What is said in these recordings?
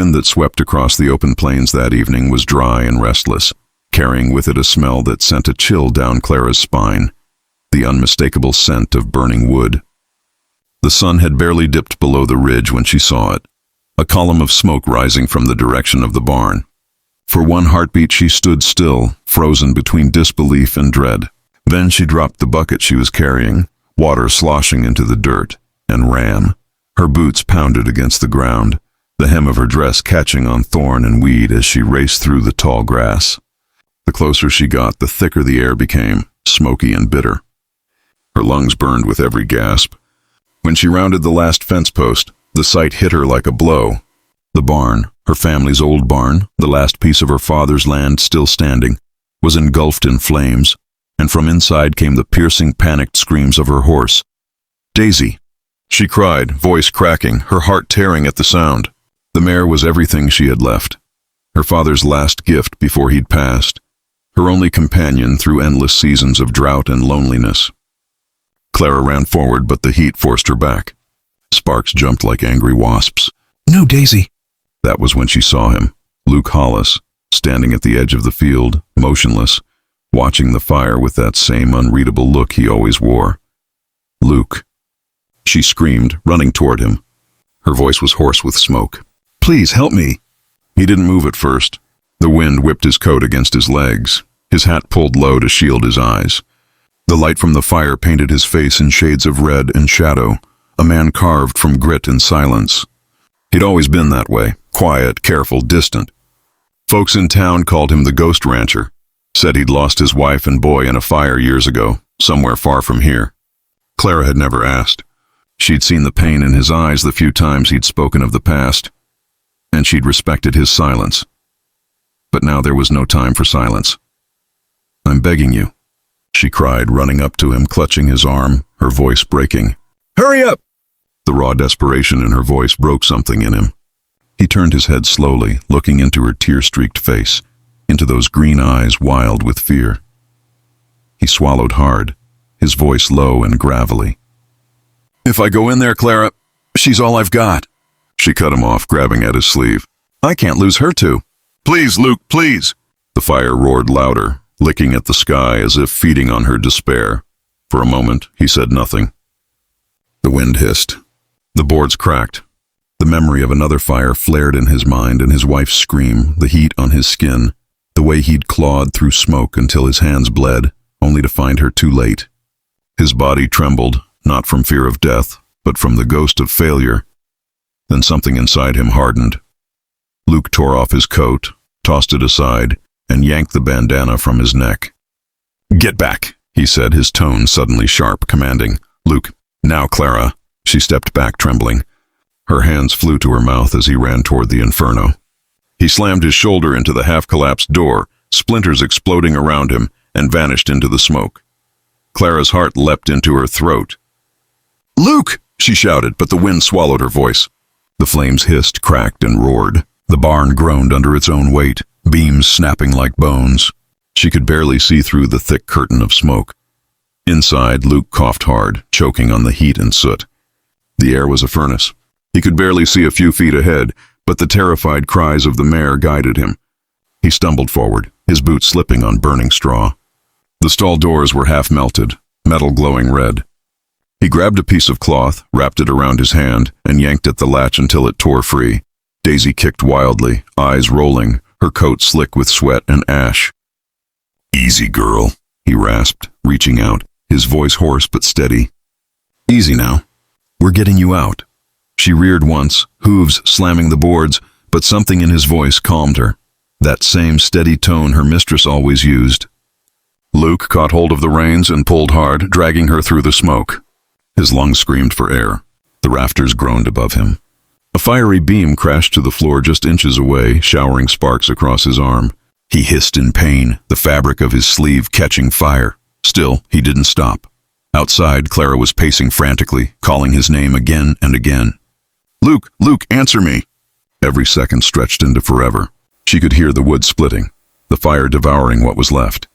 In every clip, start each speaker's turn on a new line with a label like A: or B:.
A: wind that swept across the open plains that evening was dry and restless, carrying with it a smell that sent a chill down Clara's spine, the unmistakable scent of burning wood. The sun had barely dipped below the ridge when she saw it, a column of smoke rising from the direction of the barn. For one heartbeat she stood still, frozen between disbelief and dread. Then she dropped the bucket she was carrying, water sloshing into the dirt, and ran. Her boots pounded against the ground, the hem of her dress catching on thorn and weed as she raced through the tall grass. The closer she got, the thicker the air became, smoky and bitter. Her lungs burned with every gasp. When she rounded the last fence post, the sight hit her like a blow. The barn, her family's old barn, the last piece of her father's land still standing, was engulfed in flames, and from inside came the piercing, panicked screams of her horse. "Daisy!" she cried, voice cracking, her heart tearing at the sound. The mare was everything she had left, her father's last gift before he'd passed, her only companion through endless seasons of drought and loneliness. Clara ran forward, but the heat forced her back. Sparks jumped like angry wasps. "No, Daisy!" That was when she saw him, Luke Hollis, standing at the edge of the field, motionless, watching the fire with that same unreadable look he always wore. "Luke!" She screamed, running toward him. Her voice was hoarse with smoke. "Please help me!" He didn't move at first. The wind whipped his coat against his legs, his hat pulled low to shield his eyes. The light from the fire painted his face in shades of red and shadow, a man carved from grit and silence. He'd always been that way, quiet, careful, distant. Folks in town called him the Ghost Rancher, said he'd lost his wife and boy in a fire years ago, somewhere far from here. Clara had never asked. She'd seen the pain in his eyes the few times he'd spoken of the past, and she'd respected his silence. But now there was no time for silence. "I'm begging you," she cried, running up to him, clutching his arm, her voice breaking. "Hurry up!" The raw desperation in her voice broke something in him. He turned his head slowly, looking into her tear-streaked face, into those green eyes wild with fear. He swallowed hard, his voice low and gravelly. "If I go in there, Clara, she's all I've got." She cut him off, grabbing at his sleeve. "I can't lose her too." "Please, Luke, please!" The fire roared louder, licking at the sky as if feeding on her despair. For a moment, he said nothing. The wind hissed. The boards cracked. The memory of another fire flared in his mind, and his wife's scream, the heat on his skin, the way he'd clawed through smoke until his hands bled, only to find her too late. His body trembled, not from fear of death, but from the ghost of failure. Then something inside him hardened. Luke tore off his coat, tossed it aside, and yanked the bandana from his neck. "Get back," he said, his tone suddenly sharp, commanding. "Luke, now, Clara." She stepped back, trembling. Her hands flew to her mouth as he ran toward the inferno. He slammed his shoulder into the half-collapsed door, splinters exploding around him, and vanished into the smoke. Clara's heart leapt into her throat. "Luke!" she shouted, but the wind swallowed her voice. The flames hissed, cracked, and roared. The barn groaned under its own weight, beams snapping like bones. She could barely see through the thick curtain of smoke. Inside, Luke coughed hard, choking on the heat and soot. The air was a furnace. He could barely see a few feet ahead, but the terrified cries of the mare guided him. He stumbled forward, his boots slipping on burning straw. The stall doors were half melted, metal glowing red. He grabbed a piece of cloth, wrapped it around his hand, and yanked at the latch until it tore free. Daisy kicked wildly, eyes rolling, her coat slick with sweat and ash. "Easy, girl," he rasped, reaching out, his voice hoarse but steady. "Easy now. We're getting you out." She reared once, hooves slamming the boards, but something in his voice calmed her. That same steady tone her mistress always used. Luke caught hold of the reins and pulled hard, dragging her through the smoke. His lungs screamed for air. The rafters groaned above him. A fiery beam crashed to the floor just inches away, showering sparks across his arm. He hissed in pain, the fabric of his sleeve catching fire. Still, he didn't stop. Outside, Clara was pacing frantically, calling his name again and again. "Luke, Luke, answer me!" Every second stretched into forever. She could hear the wood splitting, the fire devouring what was left.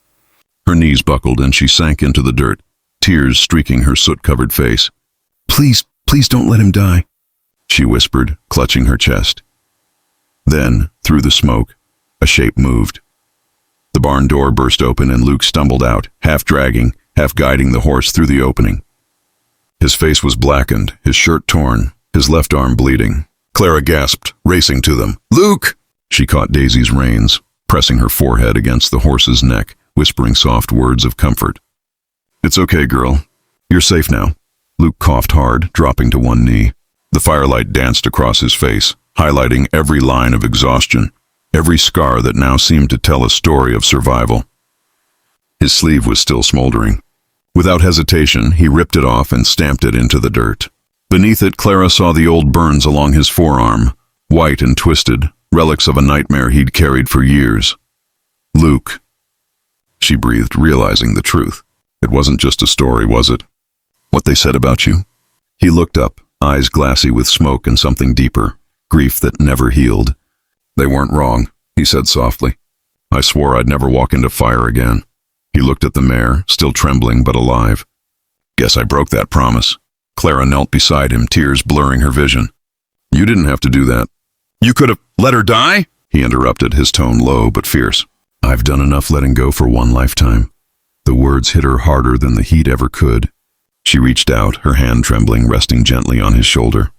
A: Her knees buckled and she sank into the dirt, tears streaking her soot-covered face. "Please, please don't let him die," she whispered, clutching her chest. Then, through the smoke, a shape moved. The barn door burst open and Luke stumbled out, half dragging, half guiding the horse through the opening. His face was blackened, his shirt torn, his left arm bleeding. Clara gasped, racing to them. "Luke!" She caught Daisy's reins, pressing her forehead against the horse's neck, whispering soft words of comfort. "It's okay, girl. You're safe now." Luke coughed hard, dropping to one knee. The firelight danced across his face, highlighting every line of exhaustion, every scar that now seemed to tell a story of survival. His sleeve was still smoldering. Without hesitation, he ripped it off and stamped it into the dirt. Beneath it, Clara saw the old burns along his forearm, white and twisted, relics of a nightmare he'd carried for years. "Luke," she breathed, realizing the truth. It wasn't just a story, was it? What they said about you? He looked up, eyes glassy with smoke and something deeper, grief that never healed. "They weren't wrong," he said softly. "I swore I'd never walk into fire again." He looked at the mare, still trembling but alive. "Guess I broke that promise." Clara knelt beside him, tears blurring her vision. "You didn't have to do that." "You could have let her die?" he interrupted, his tone low but fierce. "I've done enough letting go for one lifetime." The words hit her harder than the heat ever could. She reached out, her hand trembling, resting gently on his shoulder.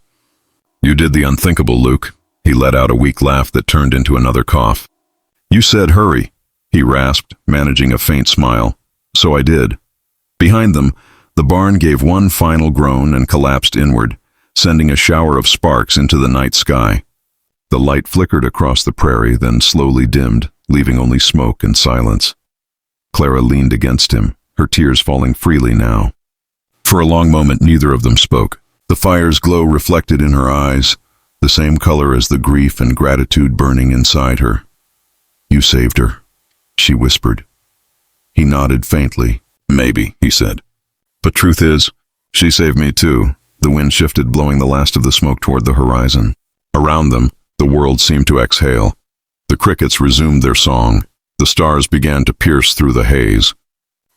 A: "You did the unthinkable, Luke." He let out a weak laugh that turned into another cough. "You said hurry," he rasped, managing a faint smile. "So I did." Behind them, the barn gave one final groan and collapsed inward, sending a shower of sparks into the night sky. The light flickered across the prairie, then slowly dimmed, leaving only smoke and silence. Clara leaned against him, her tears falling freely now. For a long moment, neither of them spoke. The fire's glow reflected in her eyes, the same color as the grief and gratitude burning inside her. "You saved her," she whispered. He nodded faintly. "Maybe," he said. "But truth is, she saved me too." The wind shifted, blowing the last of the smoke toward the horizon. Around them, the world seemed to exhale. The crickets resumed their song. The stars began to pierce through the haze.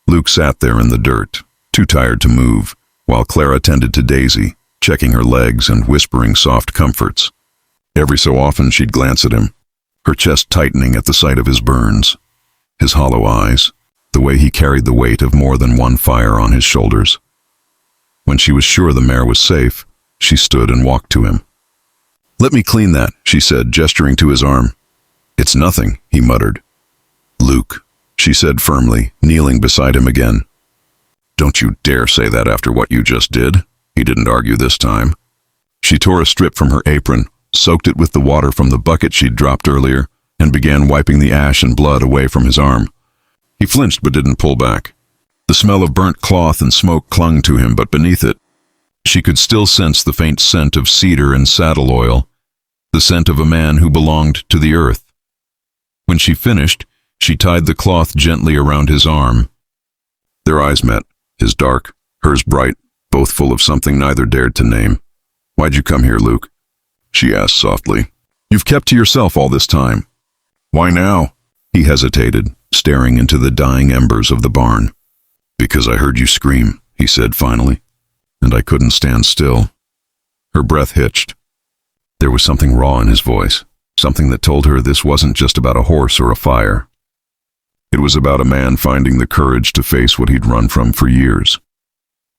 A: Luke sat there in the dirt, too tired to move, while Clara tended to Daisy, checking her legs and whispering soft comforts. Every so often she'd glance at him, her chest tightening at the sight of his burns, his hollow eyes, the way he carried the weight of more than one fire on his shoulders. When she was sure the mare was safe, she stood and walked to him. "Let me clean that," she said, gesturing to his arm. "It's nothing," he muttered. "Luke," she said firmly, kneeling beside him again. "Don't you dare say that after what you just did." He didn't argue this time. She tore a strip from her apron, soaked it with the water from the bucket she'd dropped earlier, and began wiping the ash and blood away from his arm. He flinched but didn't pull back. The smell of burnt cloth and smoke clung to him, but beneath it, she could still sense the faint scent of cedar and saddle oil, the scent of a man who belonged to the earth. When she finished, she tied the cloth gently around his arm. Their eyes met, his dark, hers bright, both full of something neither dared to name. "Why'd you come here, Luke?" she asked softly. "You've kept to yourself all this time." "Why now?" He hesitated, staring into the dying embers of the barn. "Because I heard you scream," he said finally, "and I couldn't stand still." Her breath hitched. There was something raw in his voice, something that told her this wasn't just about a horse or a fire. It was about a man finding the courage to face what he'd run from for years.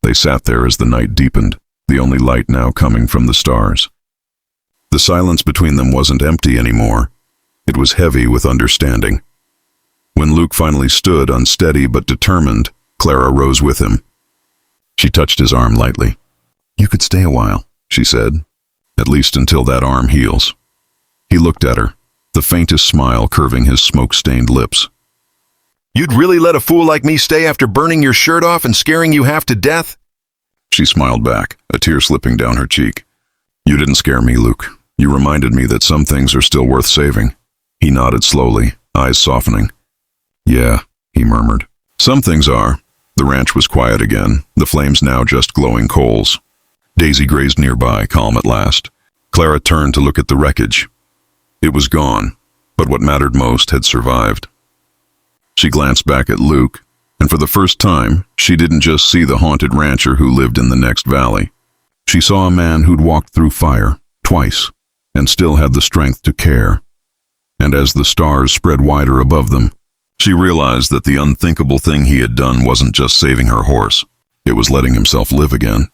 A: They sat there as the night deepened, the only light now coming from the stars. The silence between them wasn't empty anymore. It was heavy with understanding. When Luke finally stood, unsteady but determined, Clara rose with him. She touched his arm lightly. "You could stay a while," she said, "at least until that arm heals." He looked at her, the faintest smile curving his smoke-stained lips. "You'd really let a fool like me stay after burning your shirt off and scaring you half to death?" She smiled back, a tear slipping down her cheek. "You didn't scare me, Luke. You reminded me that some things are still worth saving." He nodded slowly, eyes softening. "Yeah," he murmured. "Some things are." The ranch was quiet again, the flames now just glowing coals. Daisy grazed nearby, calm at last. Clara turned to look at the wreckage. It was gone, but what mattered most had survived. She glanced back at Luke, and for the first time, she didn't just see the haunted rancher who lived in the next valley. She saw a man who'd walked through fire, twice, and still had the strength to care. And as the stars spread wider above them, she realized that the unthinkable thing he had done wasn't just saving her horse. It was letting himself live again.